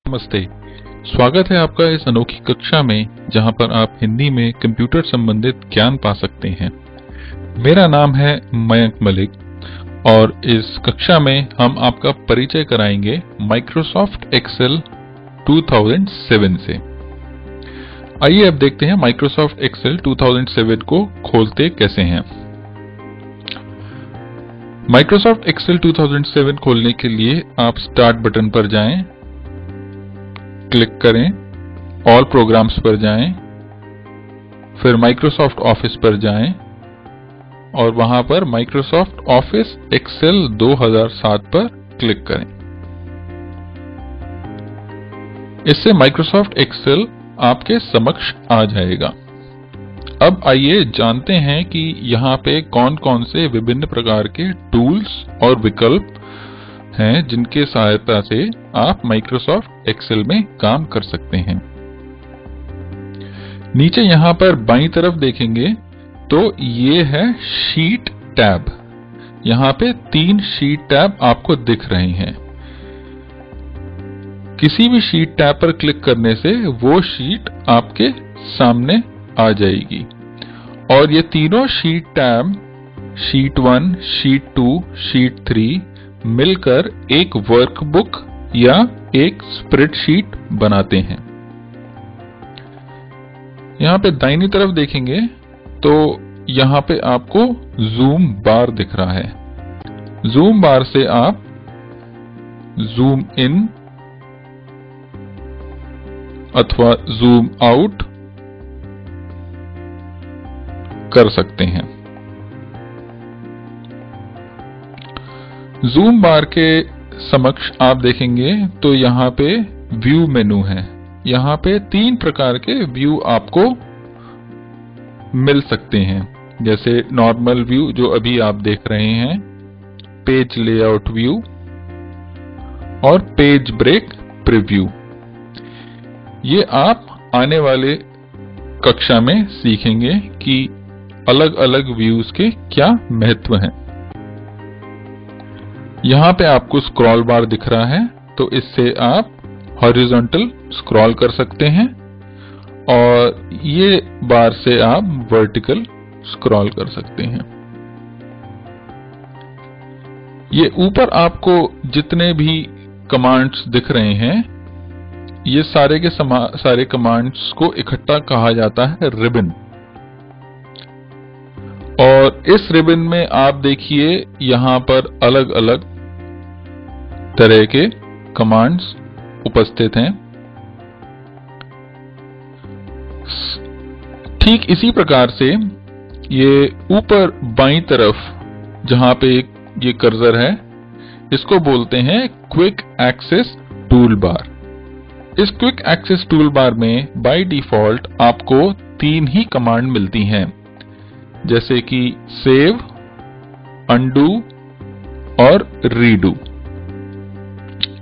नमस्ते। स्वागत है आपका इस अनोखी कक्षा में जहां पर आप हिंदी में कंप्यूटर संबंधित ज्ञान पा सकते हैं। मेरा नाम है मयंक मलिक और इस कक्षा में हम आपका परिचय कराएंगे माइक्रोसॉफ्ट एक्सेल 2007 से। आइए अब देखते हैं माइक्रोसॉफ्ट एक्सेल 2007 को खोलते कैसे हैं। माइक्रोसॉफ्ट एक्सेल 2007 खोलने के लिए आप स्टार्ट बटन पर जाएं, क्लिक करें, ऑल प्रोग्राम्स पर जाएं, फिर माइक्रोसॉफ्ट ऑफिस पर जाएं और वहां पर माइक्रोसॉफ्ट ऑफिस एक्सेल 2007 पर क्लिक करें। इससे माइक्रोसॉफ्ट एक्सेल आपके समक्ष आ जाएगा। अब आइए जानते हैं कि यहाँ पे कौन कौन से विभिन्न प्रकार के टूल्स और विकल्प हैं जिनके सहायता से आप माइक्रोसॉफ्ट एक्सेल में काम कर सकते हैं। नीचे यहाँ पर बाईं तरफ देखेंगे तो ये है शीट टैब। यहाँ पे 3 शीट टैब आपको दिख रहे हैं। किसी भी शीट टैब पर क्लिक करने से वो शीट आपके सामने आ जाएगी और ये तीनों sheet tab sheet 1, sheet 2, sheet 3 मिलकर एक वर्कबुक या एक स्प्रेडशीट बनाते हैं। यहां पे दाहिनी तरफ देखेंगे तो यहां पे आपको जूम बार दिख रहा है। जूम बार से आप जूम इन अथवा जूम आउट कर सकते हैं। जूम बार के समक्ष आप देखेंगे तो यहाँ पे व्यू मेनू है। यहाँ पे 3 प्रकार के व्यू आपको मिल सकते हैं, जैसे नॉर्मल व्यू जो अभी आप देख रहे हैं, पेज लेआउट व्यू और पेज ब्रेक प्रीव्यू। ये आप आने वाले कक्षा में सीखेंगे कि अलग अलग व्यूज के क्या महत्व हैं। यहाँ पे आपको स्क्रॉल बार दिख रहा है तो इससे आप हॉरिजॉन्टल स्क्रॉल कर सकते हैं और ये बार से आप वर्टिकल स्क्रॉल कर सकते हैं। ये ऊपर आपको जितने भी कमांड्स दिख रहे हैं, ये सारे के सारे कमांड्स को इकट्ठा कहा जाता है रिबन। और इस रिबन में आप देखिए यहाँ पर अलग अलग तरह के कमांड्स उपस्थित हैं। ठीक इसी प्रकार से ये ऊपर बाईं तरफ जहां पे ये कर्सर है, इसको बोलते हैं क्विक एक्सेस टूल बार। इस क्विक एक्सेस टूल बार में बाय डिफॉल्ट आपको 3 ही कमांड मिलती हैं, जैसे कि सेव, अनडू और रीडू।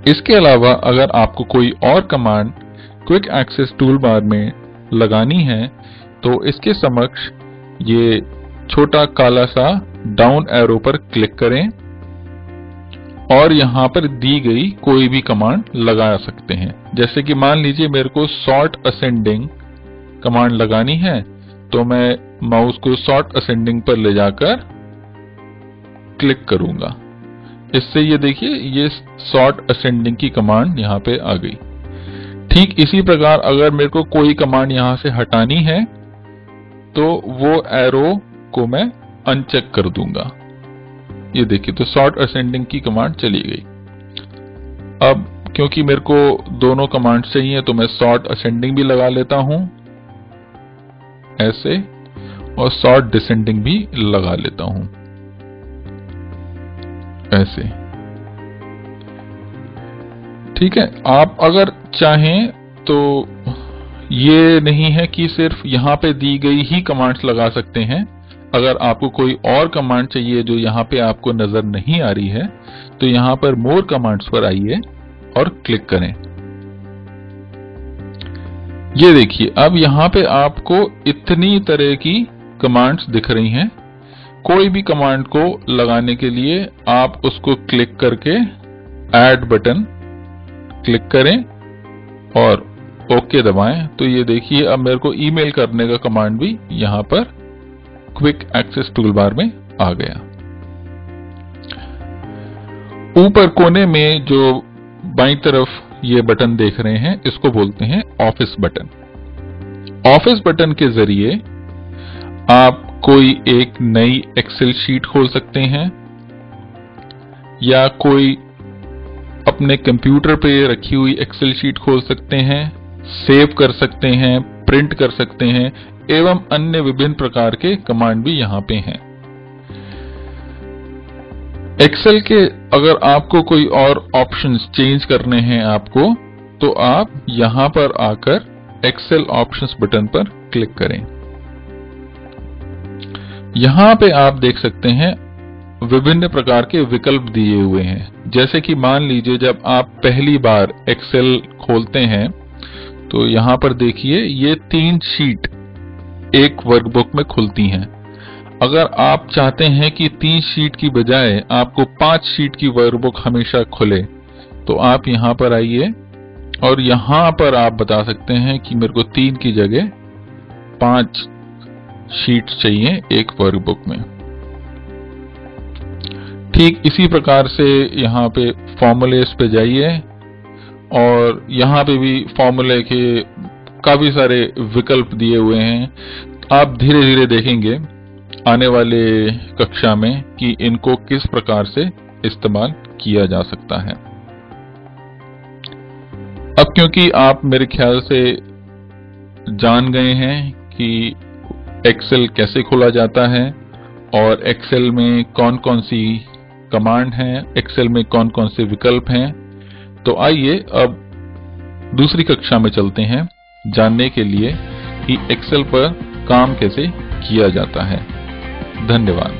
इसके अलावा अगर आपको कोई और command quick access toolbar में लगानी है तो इसके समक्ष ये छोटा काला सा डाउन एरो पर क्लिक करें और यहां पर दी गई कोई भी कमांड लगा सकते हैं। जैसे कि मान लीजिए मेरे को सॉर्ट असेंडिंग कमांड लगानी है तो मैं माउस को सॉर्ट असेंडिंग पर ले जाकर क्लिक करूंगा। इससे ये देखिए ये सॉर्ट असेंडिंग की कमांड यहां पे आ गई। ठीक इसी प्रकार अगर मेरे को कोई कमांड यहां से हटानी है तो वो एरो को मैं अनचेक कर दूंगा। ये देखिए तो सॉर्ट असेंडिंग की कमांड चली गई। अब क्योंकि मेरे को दोनों कमांड चाहिए तो मैं सॉर्ट असेंडिंग भी लगा लेता हूं ऐसे, और सॉर्ट डिसेंडिंग भी लगा लेता हूं ऐसे। ठीक है, आप अगर चाहें तो ये नहीं है कि सिर्फ यहां पे दी गई ही कमांड्स लगा सकते हैं। अगर आपको कोई और कमांड चाहिए जो यहां पे आपको नजर नहीं आ रही है तो यहां पर मोर कमांड्स पर आइए और क्लिक करें। ये देखिए अब यहां पे आपको इतनी तरह की कमांड्स दिख रही हैं। कोई भी कमांड को लगाने के लिए आप उसको क्लिक करके ऐड बटन क्लिक करें और ओके दबाएं तो ये देखिए अब मेरे को ईमेल करने का कमांड भी यहां पर क्विक एक्सेस टूलबार में आ गया। ऊपर कोने में जो बाईं तरफ ये बटन देख रहे हैं इसको बोलते हैं ऑफिस बटन। ऑफिस बटन के जरिए आप कोई एक नई एक्सेल शीट खोल सकते हैं या कोई अपने कंप्यूटर पे रखी हुई एक्सेल शीट खोल सकते हैं, सेव कर सकते हैं, प्रिंट कर सकते हैं एवं अन्य विभिन्न प्रकार के कमांड भी यहां पे हैं। एक्सेल के अगर आपको कोई और ऑप्शंस चेंज करने हैं आपको, तो आप यहां पर आकर एक्सेल ऑप्शंस बटन पर क्लिक करें। यहां पे आप देख सकते हैं विभिन्न प्रकार के विकल्प दिए हुए हैं। जैसे कि मान लीजिए जब आप पहली बार एक्सेल खोलते हैं तो यहां पर देखिए ये 3 शीट एक वर्कबुक में खुलती हैं। अगर आप चाहते हैं कि 3 शीट की बजाय आपको 5 शीट की वर्कबुक हमेशा खुले, तो आप यहां पर आइए और यहां पर आप बता सकते हैं कि मेरे को 3 की जगह 5 शीट चाहिए एक वर्कबुक में। ठीक इसी प्रकार से यहां पे फॉर्मूलेस पे जाइए और यहां पे भी फॉर्मूले के काफी सारे विकल्प दिए हुए हैं। आप धीरे धीरे देखेंगे आने वाले कक्षा में कि इनको किस प्रकार से इस्तेमाल किया जा सकता है। अब क्योंकि आप मेरे ख्याल से जान गए हैं कि एक्सेल कैसे खोला जाता है और एक्सेल में कौन कौन सी कमांड हैं, एक्सेल में कौन कौन से विकल्प हैं, तो आइए अब दूसरी कक्षा में चलते हैं जानने के लिए कि एक्सेल पर काम कैसे किया जाता है। धन्यवाद।